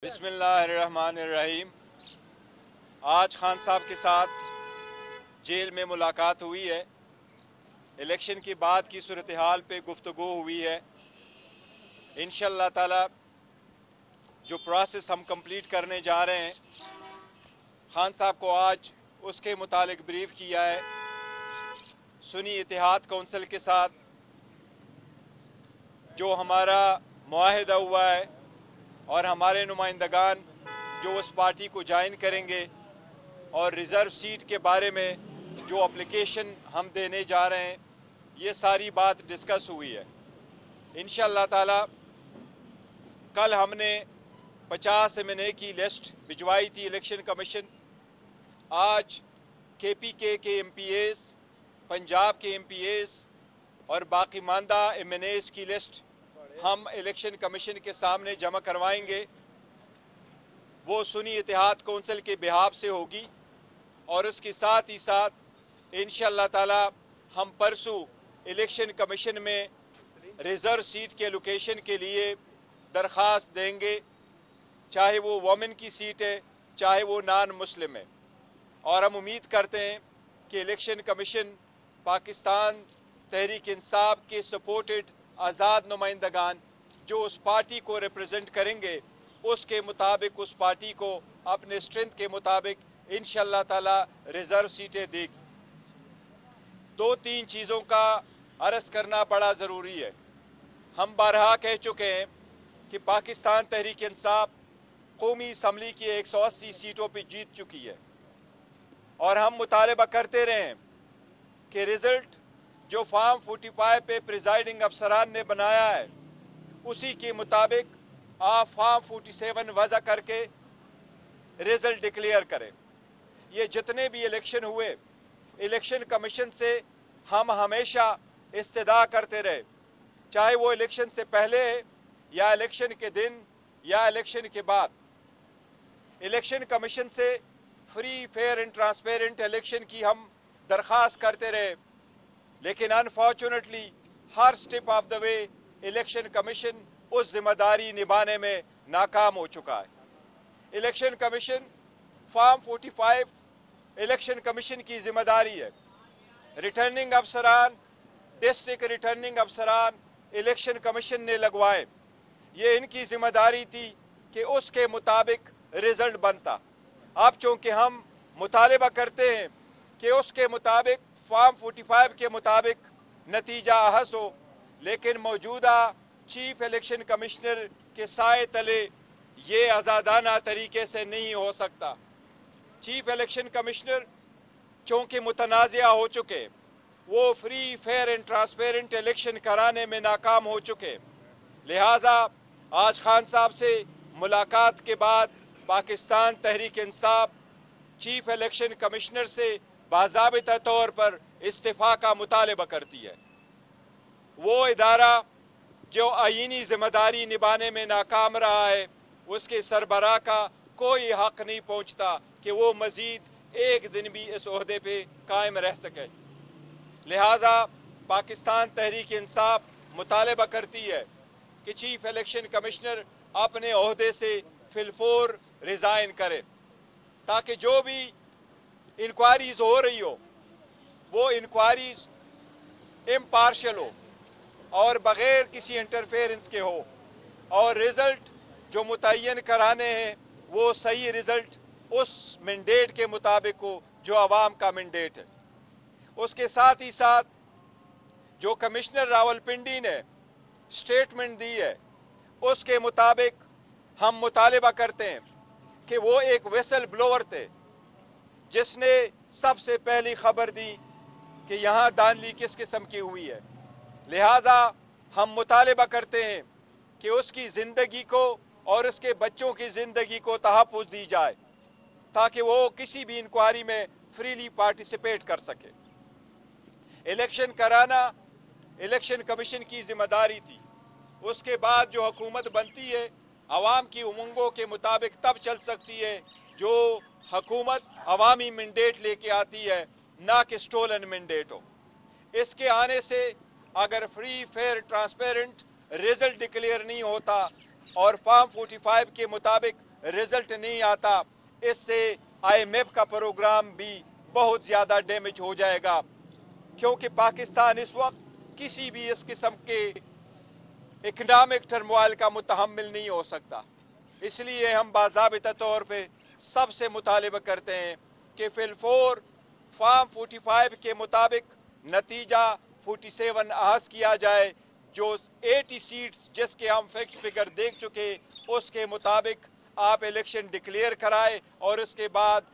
बिस्मिल्लाहिर्रहमानिर्रहीम। आज खान साहब के साथ जेल में मुलाकात हुई है। इलेक्शन के बाद की सूरत हाल पे गुफ्तगू हुई है। इंशाअल्लाह ताला जो प्रोसेस हम कंप्लीट करने जा रहे हैं, खान साहब को आज उसके मुतालिक ब्रीफ किया है। सुन्नी इत्तेहाद कौंसिल के साथ जो हमारा मुआहिदा हुआ है और हमारे नुमाइंदगान जो उस पार्टी को ज्वाइन करेंगे और रिज़र्व सीट के बारे में जो एप्लीकेशन हम देने जा रहे हैं, ये सारी बात डिस्कस हुई है। इंशाअल्लाह ताला कल हमने 50 एमएनए की लिस्ट भिजवाई थी इलेक्शन कमीशन। आज केपीके के एमपीएस, पंजाब के एमपीएस और बाकी मानदा एमएनएस की लिस्ट हम इलेक्शन कमीशन के सामने जमा करवाएंगे। वो सुन्नी इत्तेहाद कौंसिल के बिहाफ से होगी और उसके साथ ही साथ इंशाअल्लाह ताला हम परसों इलेक्शन कमीशन में रिजर्व सीट के लोकेशन के लिए दरख्वास्त देंगे, चाहे वो वोमेन की सीट है चाहे वो नॉन मुस्लिम है। और हम उम्मीद करते हैं कि इलेक्शन कमीशन पाकिस्तान तहरीक इंसाफ के सपोर्टेड आज़ाद नुमाइंदगान जो उस पार्टी को रिप्रेजेंट करेंगे, उसके मुताबिक उस पार्टी को अपने स्ट्रेंथ के मुताबिक इंशाअल्लाह ताला रिजर्व सीटें देगी। दो तीन चीज़ों का अर्ज करना बड़ा ज़रूरी है। हम बारहा कह चुके हैं कि पाकिस्तान तहरीक इंसाफ कौमी असम्बली की 180 सीटों पर जीत चुकी है और हम मुतालबा करते रहे हैं कि रिजल्ट जो फॉर्म 45 पे प्रिजाइडिंग अफसरान ने बनाया है उसी के मुताबिक आप फॉर्म 47 वज़ा करके रिजल्ट डिक्लेयर करें। ये जितने भी इलेक्शन हुए, इलेक्शन कमीशन से हम हमेशा इस्तदा करते रहे, चाहे वो इलेक्शन से पहले या इलेक्शन के दिन या इलेक्शन के बाद। इलेक्शन कमीशन से free, fair and transparent election की हम दरख्वास्त करते रहे, लेकिन अनफॉर्चुनेटली हर step of the way election commission उस जिम्मेदारी निभाने में नाकाम हो चुका है। Election commission form 45 election commission की जिम्मेदारी है। रिटर्निंग अफसरान, डिस्ट्रिक्ट रिटर्निंग अफसरान इलेक्शन कमीशन ने लगवाए। ये इनकी जिम्मेदारी थी कि उसके मुताबिक रिजल्ट बनता। अब चूंकि हम मुतालबा करते हैं कि उसके मुताबिक फॉर्म 45 के मुताबिक नतीजा अहस हो, लेकिन मौजूदा चीफ इलेक्शन कमिश्नर के साए तले ये आज़ादाना तरीके से नहीं हो सकता। चीफ इलेक्शन कमिश्नर चूंकि मुतनाज़िया हो चुके, वो free, fair and transparent election कराने में नाकाम हो चुके, लिहाजा आज खान साहब से मुलाकात के बाद Pakistan Tehreek Insaf chief election commissioner से बाज़ाबिता तौर पर इस्तीफा का मुतालबा करती है। वो इदारा जो आईनी जिम्मेदारी निभाने में नाकाम रहा है, उसके सरबराह का कोई हक नहीं पहुंचता कि वो मजीद एक दिन भी इस ओहदे पे कायम रह सके। लिहाजा पाकिस्तान तहरीक इंसाफ मुतालबा करती है कि चीफ इलेक्शन कमिश्नर अपने ओहदे से फिलफोर रिजाइन करे, ताकि जो भी इंक्वायरीज हो रही हो वो इंक्वायरीज इम्पार्शियल हो और बगैर किसी इंटरफेरेंस के हो, और रिजल्ट जो मुतय्यन कराने हैं वो सही रिजल्ट उस मैंडेट के मुताबिक हो जो अवाम का मैंडेट है। उसके साथ ही साथ जो कमिश्नर रावलपिंडी ने स्टेटमेंट दी है, उसके मुताबिक हम मुतालबा करते हैं कि वो एक वेसल ब्लोअर थे जिसने सबसे पहली खबर दी कि यहां धांधली किस किस्म की हुई है। लिहाजा हम मुतालबा करते हैं कि उसकी जिंदगी को और उसके बच्चों की जिंदगी को तहफ़्फ़ुज़ दी जाए ताकि वो किसी भी इंक्वायरी में फ्रीली पार्टिसिपेट कर सके। इलेक्शन कराना इलेक्शन कमीशन की जिम्मेदारी थी। उसके बाद जो हुकूमत बनती है अवाम की उमंगों के मुताबिक तब चल सकती है जो हुकूमत अवामी मैंडेट लेके आती है, ना कि स्टोलन मैंडेट हो। इसके आने से अगर free, fair, transparent result declare नहीं होता और फॉर्म 45 के मुताबिक रिजल्ट नहीं आता, इससे IMF का प्रोग्राम भी बहुत ज्यादा डैमेज हो जाएगा, क्योंकि पाकिस्तान इस वक्त किसी भी इस किस्म के इकोनॉमिक टर्मोइल का मुतहम्मिल नहीं हो सकता। इसलिए हम बाज़ाबिता तौर पे सबसे मुतालिबा करते हैं कि फिलफोर फार्म 45 के मुताबिक नतीजा 47 अहस किया जाए। जो 80 सीट्स जिसके हम फिक्स फिगर देख चुके, उसके मुताबिक आप इलेक्शन डिक्लेयर कराए और उसके बाद